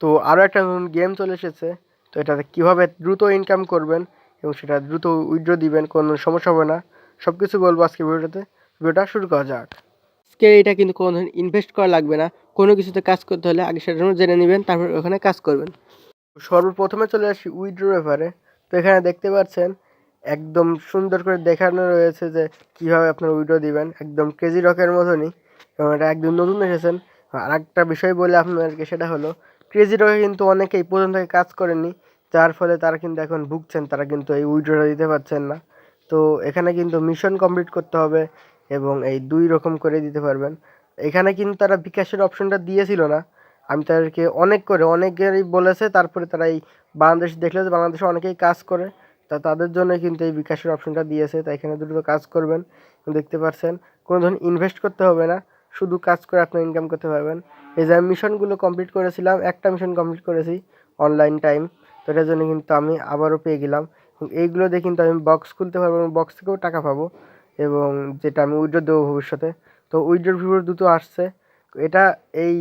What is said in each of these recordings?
তো আরও একটা নতুন গেম চলে এসেছে। তো এটাতে কীভাবে দ্রুত ইনকাম করবেন এবং সেটা দ্রুত উইথড্র দিবেন, কোনো সমস্যা হবে না, সব কিছু বলবো আজকে ভিডিওটাতে। ভিডিওটা শুরু করা যাক। আজকে এটা কিন্তু কোনো ধরনের ইনভেস্ট করা লাগবে না, কোনো কিছুতে কাজ করতে হলে আগে সেটা জেনে নেবেন, তারপর ওখানে কাজ করবেন। সর্বপ্রথমে চলে আসি উইথড্র ব্যাপারে। তো এখানে দেখতে পাচ্ছেন একদম সুন্দর করে দেখানো রয়েছে যে কীভাবে আপনার উইথড্র দিবেন, একদম ক্রেজি রকের মতনই। এবং এটা একদম নতুন এসেছেন। আর একটা বিষয় বলে আপনাদেরকে, সেটা হলো ক্রেজি রকে কিন্তু অনেকেই প্রথম থেকে কাজ করেননি, যার ফলে তারা কিন্তু এখন ভুগছেন, তারা কিন্তু এই উইথড্রটা দিতে পারছেন না। তো এখানে কিন্তু মিশন কমপ্লিট করতে হবে এবং এই 2 রকম করে দিতে পারবেন। এখানে কিন্তু তারা বিকাশের অপশনটা দিয়েছিল না, আমি তাদেরকে অনেকেরই বলেছে, তারপরে তারা এই বাংলাদেশ দেখলো যে বাংলাদেশে অনেকেই কাজ করে, তাদের জন্য কিন্তু এই বিকাশের অপশনটা দিয়েছে। তাই এখানে দ্রুত কাজ করবেন। দেখতে পাচ্ছেন কোনো ধরনের ইনভেস্ট করতে হবে না, শুধু কাজ করে আপনার ইনকাম করতে পারবেন। এই যে আমি মিশনগুলো কমপ্লিট করেছিলাম, একটা মিশন কমপ্লিট করেছি অনলাইন টাইম, তো এটার জন্য কিন্তু আমি আবারও পেয়ে গেলাম। এবং এইগুলো দিয়ে কিন্তু আমি বক্স খুলতে পারবো এবং বক্স থেকেও টাকা পাবো, এবং যেটা আমি উইথড্র দেবো ভবিষ্যতে। তো উইথড্র ভিডিও দ্রুত আসছে। এটা এই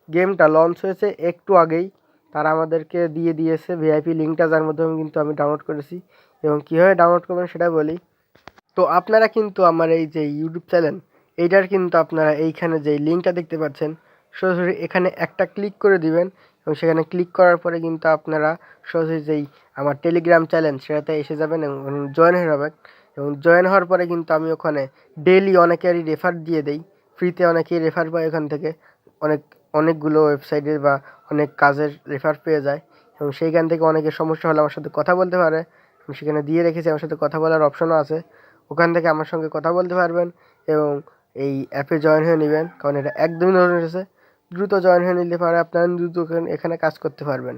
গেমটা লঞ্চ হয়েছে একটু আগেই, তারা আমাদেরকে দিয়ে দিয়েছে ভিআইপি লিঙ্কটা, যার মাধ্যমে কিন্তু আমি ডাউনলোড করেছি। এবং কীভাবে ডাউনলোড করবেন সেটা বলি। তো আপনারা কিন্তু আমার এই যে ইউটিউব চ্যানেল, এইটার কিন্তু আপনারা এইখানে যে লিঙ্কটা দেখতে পাচ্ছেন, সরাসরি এখানে একটা ক্লিক করে দিবেন। এবং সেখানে ক্লিক করার পরে কিন্তু আপনারা সরাসরি যেই আমার টেলিগ্রাম চ্যানেল সেটাতে এসে যাবেন এবং জয়েন হয়ে যাবেন। এবং জয়েন হওয়ার পরে কিন্তু আমি ওখানে ডেইলি অনেকেরই রেফার দিয়ে দেই, ফ্রিতে অনেকেই রেফার পায় ওখান থেকে। অনেকগুলো ওয়েবসাইটের বা অনেক কাজের রেফার পেয়ে যায়। এবং সেইখান থেকে অনেকের সমস্যা হলে আমার সাথে কথা বলতে পারে, আমি সেখানে দিয়ে রেখেছি, আমার সাথে কথা বলার অপশনও আছে। ওখান থেকে আমার সঙ্গে কথা বলতে পারবেন এবং এই অ্যাপে জয়েন হয়ে নেবেন, কারণ এটা একদমই নতুন এসেছে। দ্রুত জয়েন হয়ে নিলে পরে আপনারা দ্রুত এখানে কাজ করতে পারবেন।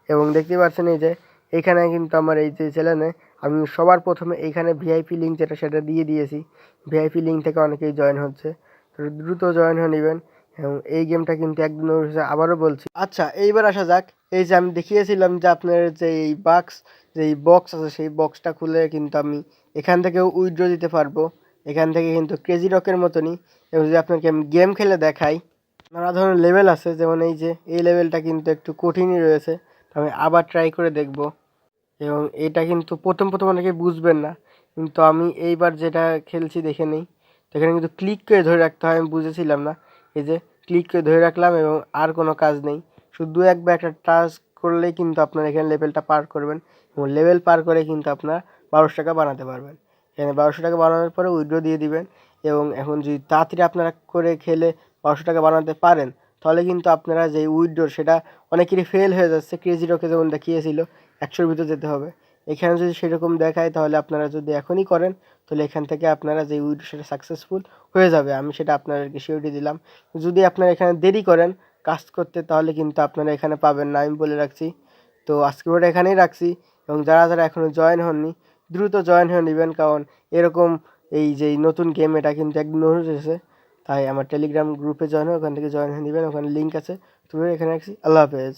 এবং দেখতে পাচ্ছেন এই যে এইখানে কিন্তু আমার এই যে চ্যানেলে আমি সবার প্রথমে এইখানে ভিআইপি লিঙ্ক যেটা সেটা দিয়ে দিয়েছি। ভিআইপি লিঙ্ক থেকে অনেকেই জয়েন হচ্ছে, তো দ্রুত জয়েন হয়ে নেবেন। এবং এই গেমটা কিন্তু একদম আবারও বলছি। আচ্ছা, এইবার আসা যাক, এই যে আমি দেখিয়েছিলাম যে আপনার যে এই বক্স আছে, সেই বক্সটা খুলে কিন্তু আমি এখান থেকেও উইথড্র দিতে পারবো। এখান থেকে কিন্তু ক্রেজি রকের মতনই। এবং যদি আপনাকে আমি গেম খেলে দেখাই, নানা ধরনের লেভেল আছে, যেমন এই যে এই লেভেলটা কিন্তু একটু কঠিনই রয়েছে, তো আমি আবার ট্রাই করে দেখব। এবং এটা কিন্তু প্রথম অনেকে বুঝবেন না, কিন্তু আমি এইবার যেটা খেলছি দেখে নেই। তো এখানে কিন্তু ক্লিক করে ধরে রাখতে হয়, আমি বুঝেছিলাম না। এই যে ক্লিক করে ধরে রাখলাম এবং আর কোনো কাজ নেই, শুধু একবার একটা টাচ করলেই কিন্তু আপনার এখানে লেভেলটা পার করবেন। এবং লেভেল পার করে কিন্তু আপনার 1200 টাকা বানাতে পারবেন। এখানে 1200 টাকা বানানোর পরে উইথড্র দিয়ে দিবেন। এবং এখন যদি তাড়াতাড়ি আপনারা করে খেলে 1200 টাকা বানাতে পারেন, তাহলে কিন্তু আপনারা যে উইথড্র সেটা অনেকেরই ফেল হয়ে যাচ্ছে। ক্রেজি রকে যেমন দেখিয়েছিল 100-র ভিতর যেতে হবে, এখানে যদি সেরকম দেখায় তাহলে আপনারা যদি এখনই করেন, তাহলে এখান থেকে আপনারা যে উইথড্র সেটা সাকসেসফুল হয়ে যাবে। আমি সেটা আপনাদেরকে সিওরিটি দিলাম। যদি আপনারা এখানে দেরি করেন কাজ করতে, তাহলে কিন্তু আপনারা এখানে পাবেন না, আমি বলে রাখছি। তো আজকে ওটা এখানেই রাখছি। এবং যারা এখনও জয়েন হননি, দ্রুত জয়েন হয়ে নেবেন, কারণ এরকম এই যে নতুন গেম, এটা কিন্তু একদম নতুন এসেছে। তাই আমার টেলিগ্রাম গ্রুপে জয়েন হয়ে ওখান থেকে জয়েন হয়ে নেবেন, ওখানে লিঙ্ক আছে। তুমি এখানে রাখছি। আল্লাহ হাফেজ।